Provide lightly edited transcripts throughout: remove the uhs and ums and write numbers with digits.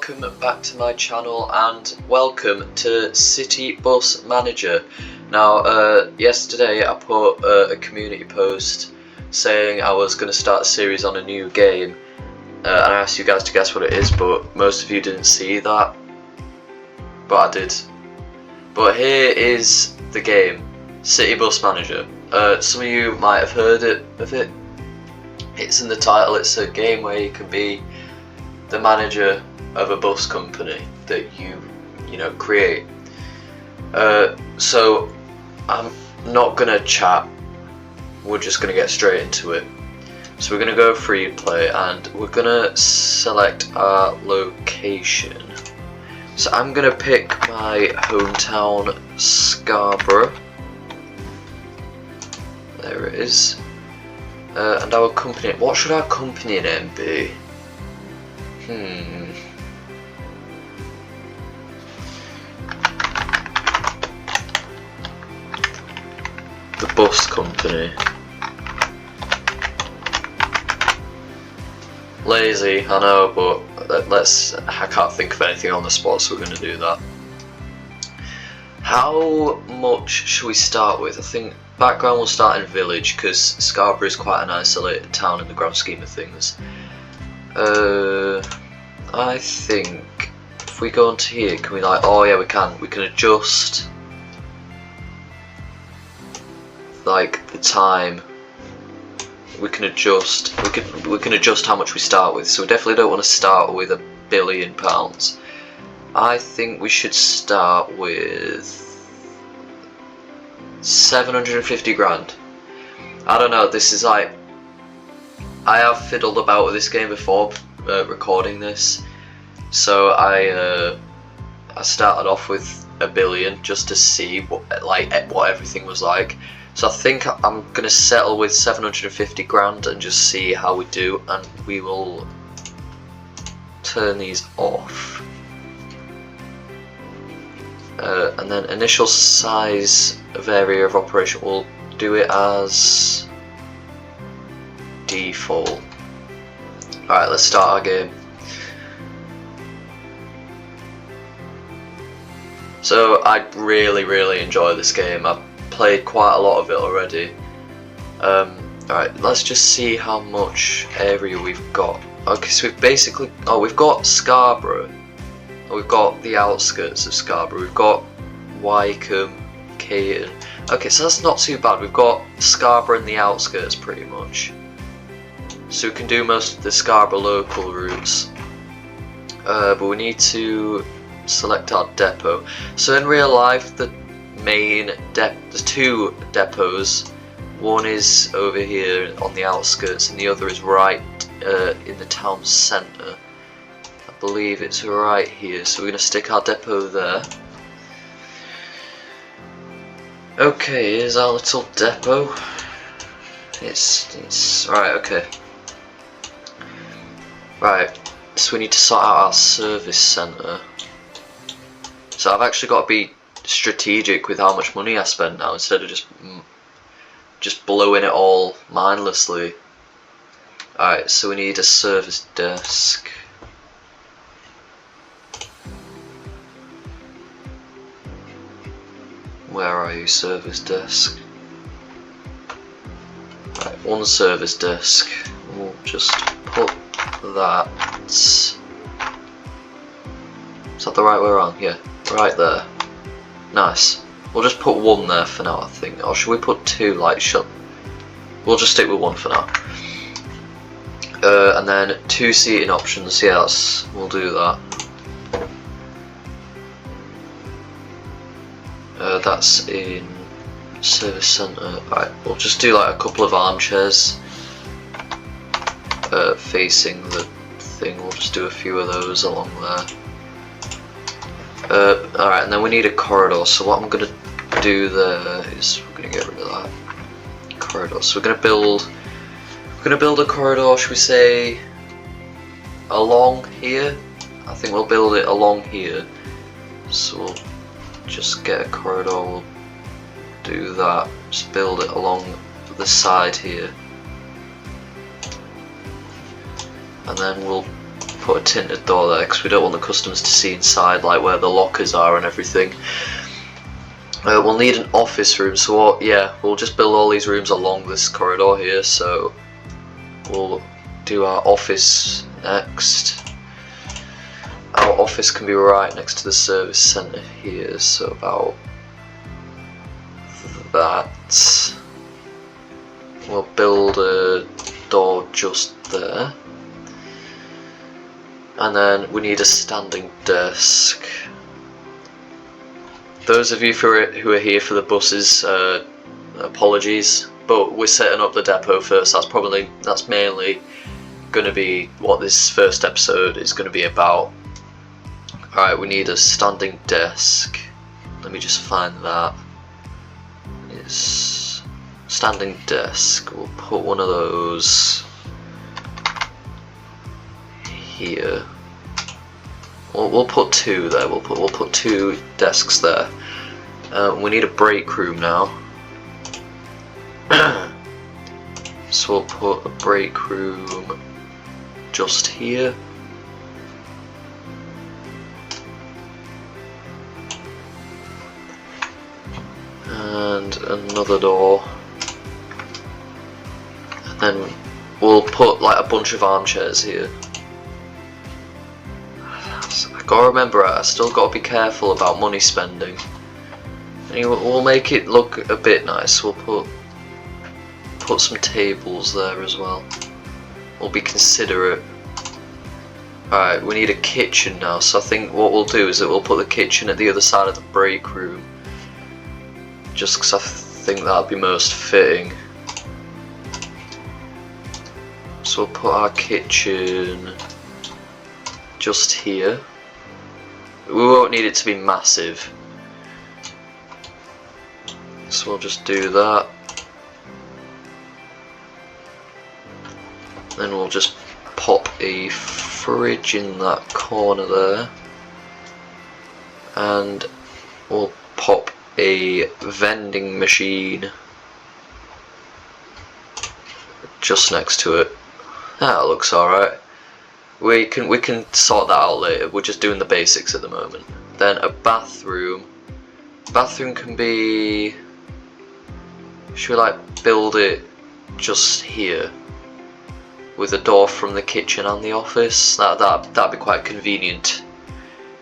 welcome back to my channel and welcome to City Bus Manager. Now yesterday I put a community post saying I was going to start a series on a new game and I asked you guys to guess what it is, but most of you didn't see that, but I did. But here is the game, City Bus Manager. Some of you might have heard of it. It's in the title. It's a game where you can be the manager of a bus company that you create. So I'm not gonna chat, we're just gonna get straight into it. So we're gonna go free play and we're gonna select our location. So I'm gonna pick my hometown, Scarborough. There it is. And our company, what should our company name be? The bus company. Lazy, I know, but I can't think of anything on the spot, so we're going to do that. How much should we start with? I think background will start in village, because Scarborough is quite an isolated town in the grand scheme of things. I think if we go onto here, can we oh yeah, we can adjust like the time. We can adjust how much we start with, so we definitely don't want to start with £1 billion. I think we should start with 750 grand. I don't know, this is like, I have fiddled about with this game before recording this, so I started off with £1 billion just to see what everything was like. So I think I'm gonna settle with 750 grand and just see how we do, and we will turn these off. And then initial size of area of operation, we'll do it as default. Alright, let's start our game. So I really enjoy this game. I've played quite a lot of it already. Alright, let's just see how much area we've got. Okay, so we've basically, we've got Scarborough. We've got the outskirts of Scarborough. We've got Wycombe, Caton. Okay, so that's not too bad. We've got Scarborough and the outskirts pretty much. So we can do most of the Scarborough local routes. But we need to select our depot. So in real life, the main there's two depots. One is over here on the outskirts and the other is right in the town centre. I believe it's right here, so we're going to stick our depot there. Okay, here's our little depot. It's right, okay. Right, so we need to sort out our service centre. So I've actually got to be strategic with how much money I spend now, instead of just blowing it all mindlessly. Alright, so we need a service desk. Where are you, service desk? Right, one service desk. We'll just put that. Is that the right way around? Yeah, right there. Nice. We'll just put one there for now, I think. Or should we put two? We'll just stick with one for now. And then 2 seating options. Yeah, we'll do that. That's in service centre. Right, we'll just do like a couple of armchairs facing the thing. We'll just do a few of those along there. Alright, and then we need a corridor, so what I'm going to do there is we're going to get rid of that corridor. So we're going to build a corridor, should we say along here? I think we'll build it along here. So we'll just get a corridor, we'll do that, just build it along the side here. And then we'll put a tinted door there because we don't want the customers to see inside, like where the lockers are and everything. We'll need an office room, so we'll just build all these rooms along this corridor here. So we'll do our office next. Our office can be right next to the service centre here, so about that. We'll build a door just there. And then we need a standing desk. Those of you who are here for the buses, apologies, but we're setting up the depot first. That's mainly going to be what this first episode is going to be about. Alright, we need a standing desk. Let me just find that. It's standing desk. We'll put one of those here. We'll put two there. We'll put two desks there. We need a break room now. So we'll put a break room just here. And another door. And then we'll put like a bunch of armchairs here. I gotta remember, I still gotta be careful about money spending. And we'll make it look a bit nice. We'll put some tables there as well. We'll be considerate. Alright, we need a kitchen now, so I think what we'll do is that we'll put the kitchen at the other side of the break room. Just because I think that'd be most fitting. So we'll put our kitchen just here. We won't need it to be massive. So we'll just do that. Then we'll just pop a fridge in that corner there. And we'll pop a vending machine just next to it. That looks alright. We can sort that out later. We're just doing the basics at the moment. Then a bathroom. Bathroom can be. Should we like build it just here with a door from the kitchen and the office? That'd be quite convenient.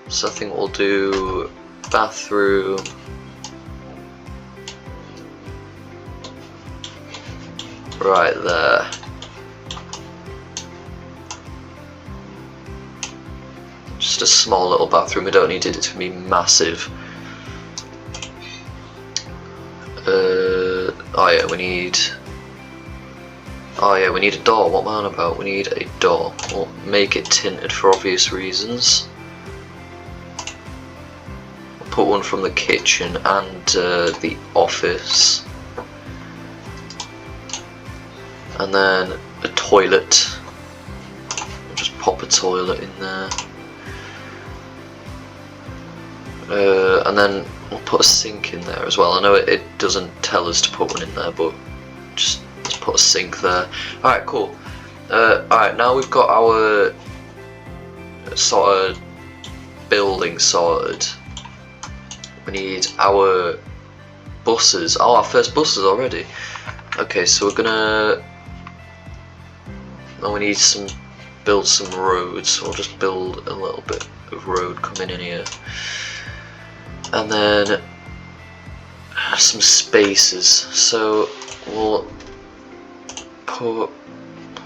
So I think we'll do bathroom. Right there. Just a small little bathroom, we don't need it to be massive. We need a door. What am I on about? We need a door. We'll make it tinted for obvious reasons. We'll put one from the kitchen and the office. And then a toilet. We'll just pop a toilet in there. And then we'll put a sink in there as well. I know it doesn't tell us to put one in there, but just let's put a sink there. Alright, cool. Alright, now we've got our sort of building sorted. We need our buses. Oh, our first buses already. Okay, so we're gonna. Now we need build some roads. So we'll just build a little bit of road coming in here. And then some spaces. So we'll put.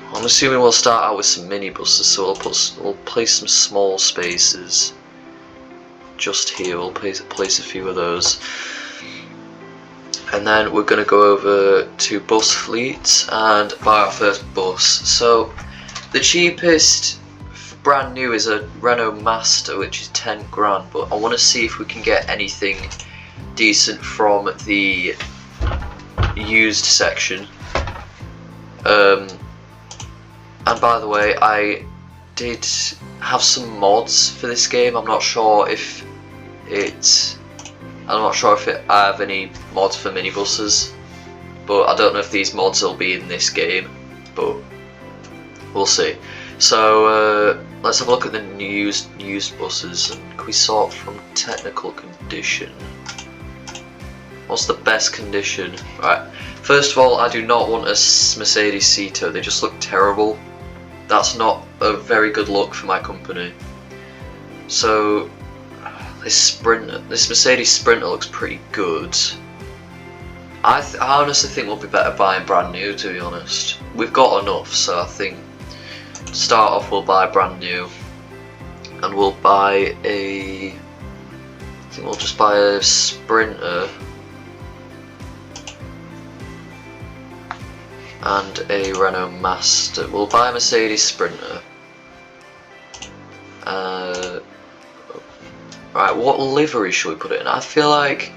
I'm assuming we'll start out with some minibuses. So we'll place some small spaces just here. We'll place a few of those, and then we're going to go over to bus fleets and buy our first bus. So the cheapest brand new is a Renault Master, which is 10 grand, but I want to see if we can get anything decent from the used section. And by the way, I did have some mods for this game. I'm not sure if I have any mods for minibuses, but I don't know if these mods will be in this game, but we'll see. So let's have a look at the used buses. And can we sort from technical condition? What's the best condition? Right. First of all, I do not want a Mercedes Cito. They just look terrible. That's not a very good look for my company. So this Mercedes Sprinter looks pretty good. I honestly think we'll be better buying brand new, to be honest. We've got enough, so I think to start off we'll buy brand new. And we'll buy I think we'll just buy a Sprinter and a Renault Master. We'll buy a Mercedes Sprinter. Right, what livery should we put it in? I feel like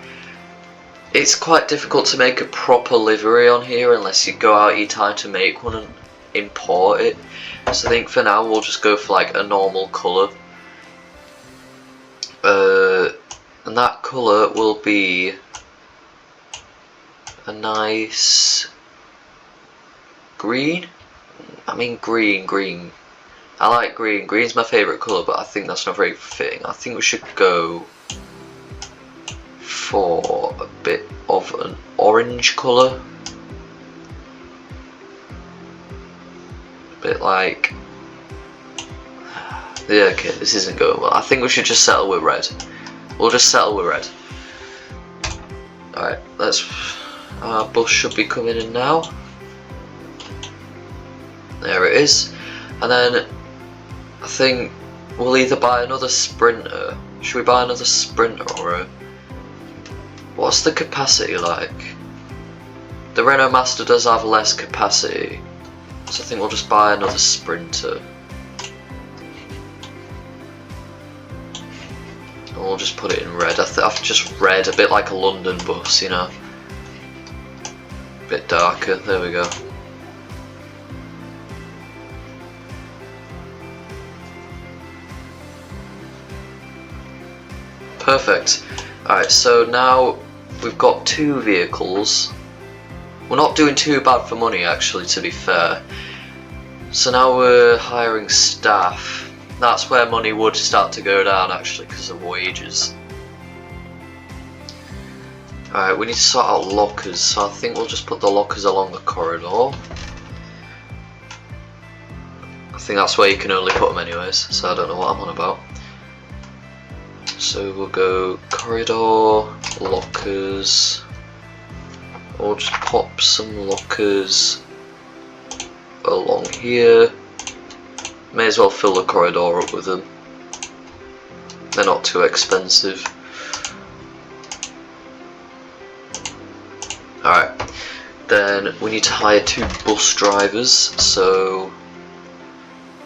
it's quite difficult to make a proper livery on here unless you go out your time to make one and import it. So I think for now we'll just go for like a normal colour. And that colour will be a nice green. I mean green. I like green. Green's my favourite colour, but I think that's not very fitting. I think we should go for a bit of an orange colour. A bit like... yeah, okay, this isn't going well. I think we should just settle with red. We'll just settle with red. Alright, our bus should be coming in now. There it is. And then I think we'll either buy another Sprinter. Should we buy another Sprinter or a... what's the capacity like? The Renault Master does have less capacity, so I think we'll just buy another Sprinter. And we'll just put it in red. I've just red, a bit like a London bus, you know. A bit darker, there we go. Perfect. Alright, so now we've got 2 vehicles. We're not doing too bad for money actually, to be fair. So now we're hiring staff. That's where money would start to go down actually, because of wages. Alright, we need to sort out lockers, so I think we'll just put the lockers along the corridor. I think that's where you can only put them anyways, so I don't know what I'm on about. So we'll go corridor, lockers. We'll just pop some lockers along here. May as well fill the corridor up with them. They're not too expensive. Alright, then we need to hire 2 bus drivers, so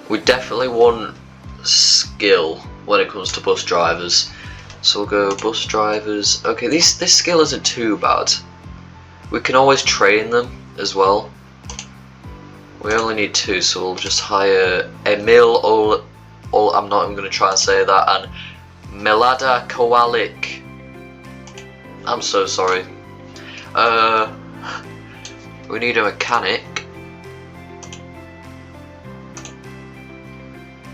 we definitely want skill when it comes to bus drivers. So we'll go bus drivers. Okay, this skill isn't too bad. We can always train them as well. We only need 2, so we'll just hire Emil I'm not even going to try and say that, and Milada Kowalik. I'm so sorry. We need a mechanic.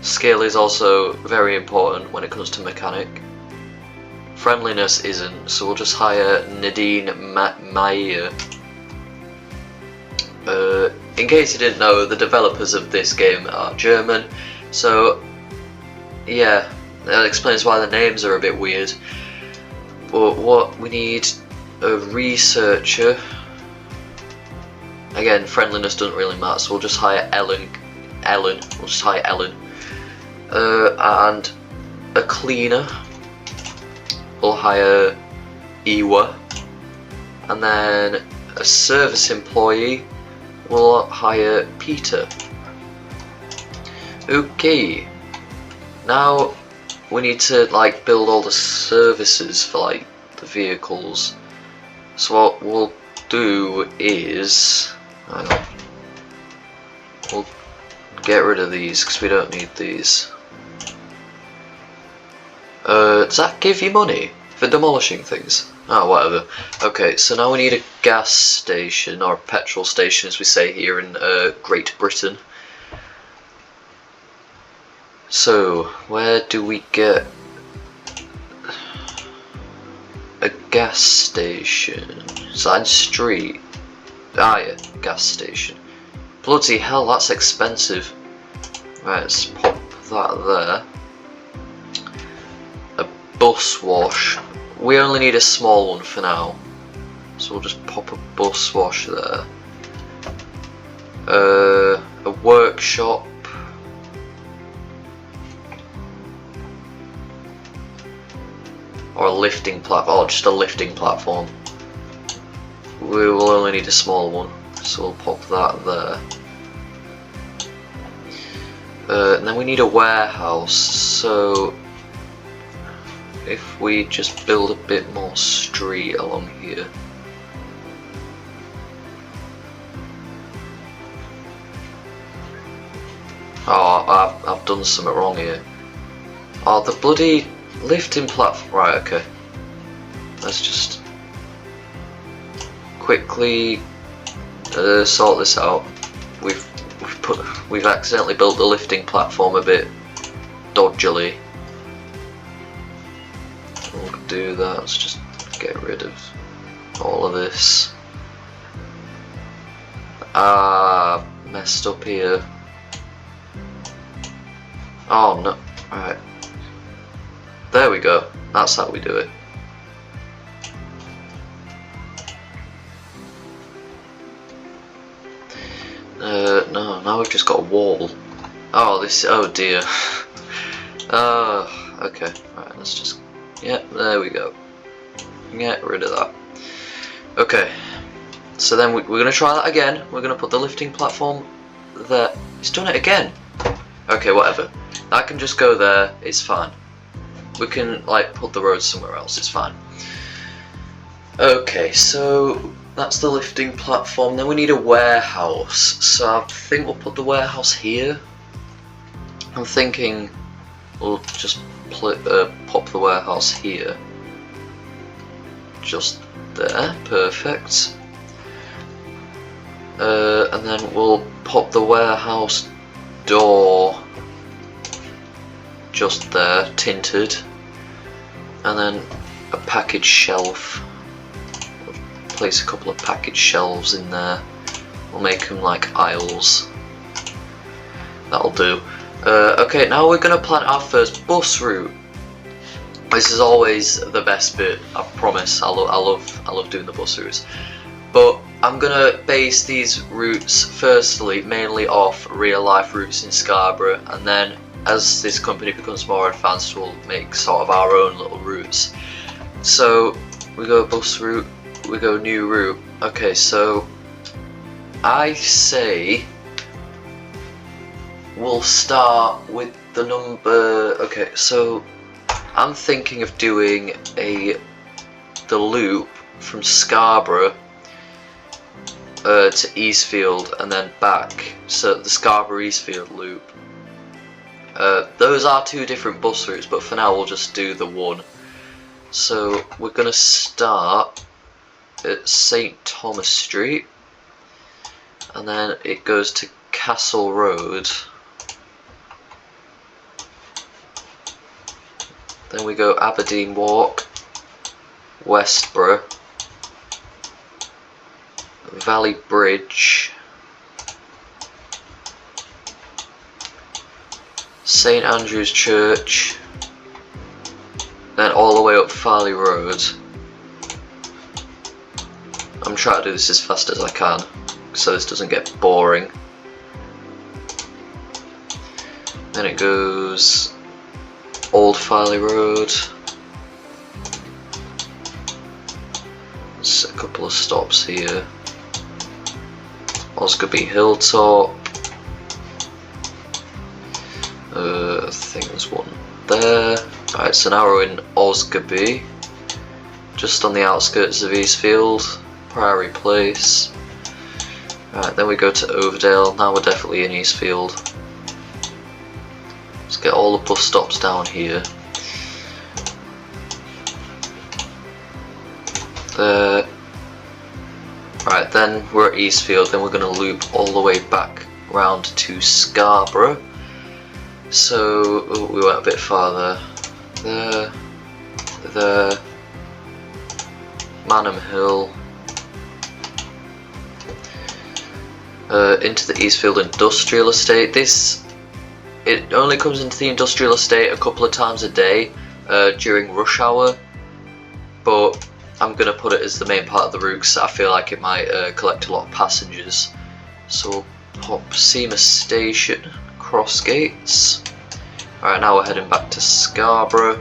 Skill is also very important when it comes to mechanic. Friendliness isn't, so we'll just hire Nadine Mayer. In case you didn't know, the developers of this game are German, so yeah, that explains why the names are a bit weird. But what we need, a researcher. Again, friendliness doesn't really matter, so we'll just hire Ellen. We'll just hire Ellen. And a cleaner. We'll hire Iwa. And then a service employee. We'll hire Peter. Okay. Now we need to like build all the services for like the vehicles. So what we'll do is, hang on, we'll get rid of these because we don't need these. Does that give you money for demolishing things? Oh, whatever. Okay, so now we need a gas station, or a petrol station as we say here in Great Britain. So, where do we get a gas station? Side street. Ah yeah, gas station. Bloody hell, that's expensive. Right, let's pop that there. A bus wash. We only need a small one for now, so we'll just pop a bus wash there. A workshop. Or a lifting platform. Oh, just a lifting platform. We will only need a small one, so we'll pop that there. And then we need a warehouse, so if we just build a bit more street along here. Oh, I've done something wrong here. Oh, the bloody lifting platform. Right, okay. Let's just quickly sort this out. We've accidentally built the lifting platform a bit dodgily. We'll do that. Let's just get rid of all of this. Ah, messed up here. Oh no! Right. There we go. That's how we do it. No, now we've just got a wall. Oh, oh dear. Okay. Right, let's just, yeah, there we go. Get rid of that. Okay. So then we're going to try that again. We're going to put the lifting platform there. It's done it again. Okay, whatever. That can just go there. It's fine. We can, like, put the road somewhere else. It's fine. Okay, so that's the lifting platform. Then we need a warehouse. So I think we'll put the warehouse here. I'm thinking we'll just pop the warehouse here. Just there. Perfect. And then we'll pop the warehouse door just there, tinted. And then a package shelf. Place a couple of package shelves in there. We'll make them like aisles. That'll do. Okay, now we're gonna plan our first bus route. This is always the best bit. I promise. I love doing the bus routes. But I'm gonna base these routes firstly mainly off real life routes in Scarborough, and then as this company becomes more advanced, we'll make sort of our own little routes. So we go bus route. We go new route. Okay, so I say we'll start with the number. Okay, so I'm thinking of doing the loop from Scarborough to Eastfield and then back. So the Scarborough Eastfield loop. Those are two different bus routes, but for now we'll just do the one. So we're gonna start at St Thomas Street, and then it goes to Castle Road. Then we go Aberdeen Walk, Westborough, Valley Bridge, St Andrew's Church, then all the way up Farley Road. I'm trying to do this as fast as I can so this doesn't get boring. Then it goes Old Farley Road. There's a couple of stops here. Osgoby Hilltop. I think there's one there. Right, so now we're in Osgoby, just on the outskirts of Eastfield. Priory Place. Right, then we go to Overdale. Now we're definitely in Eastfield. Let's get all the bus stops down here. There. Right, then we're at Eastfield. Then we're going to loop all the way back round to Scarborough. So we went a bit farther. There, Manham Hill, into the Eastfield Industrial Estate. It only comes into the industrial estate a couple of times a day during rush hour, but I'm going to put it as the main part of the route because I feel like it might collect a lot of passengers. So we'll pop Seymour Station, cross gates. Alright, now we're heading back to Scarborough.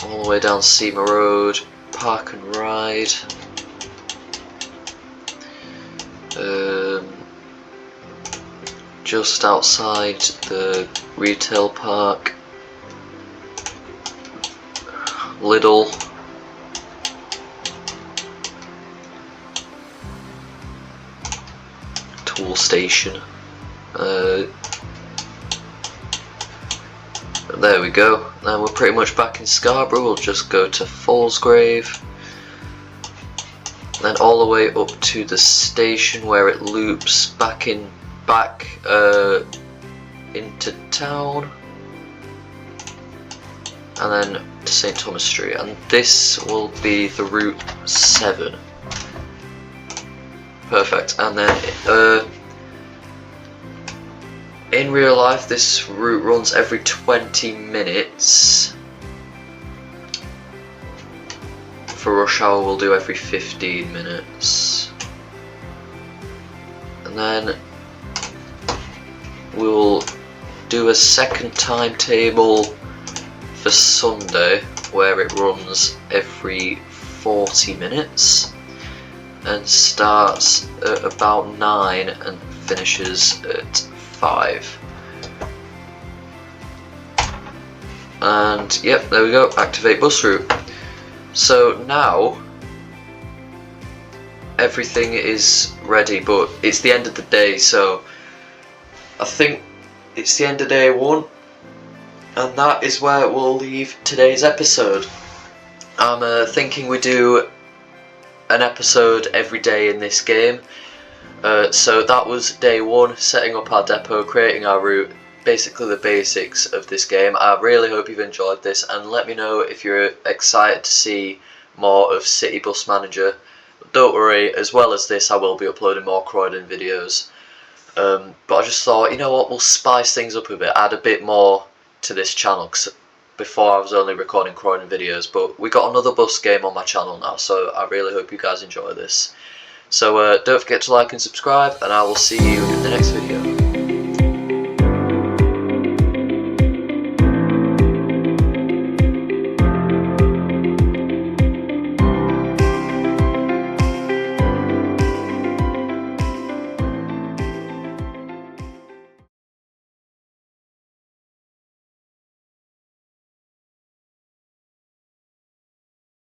All the way down Seymour Road, park and ride. Just outside the retail park. Lidl. Tool station. There we go. Now we're pretty much back in Scarborough. We'll just go to Fallsgrave. Then all the way up to the station where it loops back into town. And then to St Thomas Street. And this will be the Route 7. Perfect. And then in real life this route runs every 20 minutes. For rush hour we'll do every 15 minutes. And then we'll do a second timetable for Sunday where it runs every 40 minutes and starts at about 9 and finishes at 5. And yep, there we go, activate bus route. So now everything is ready, but it's the end of the day, so I think it's the end of day 1, and that is where we'll leave today's episode. I'm thinking we do an episode every day in this game. So that was day 1, setting up our depot, creating our route, basically the basics of this game. I really hope you've enjoyed this, and let me know if you're excited to see more of City Bus Manager. Don't worry, as well as this I will be uploading more Croydon videos. But I just thought, you know what, we'll spice things up a bit, add a bit more to this channel, because before I was only recording Croydon videos, but we got another bus game on my channel now, so I really hope you guys enjoy this. So don't forget to like and subscribe, and I will see you in the next video.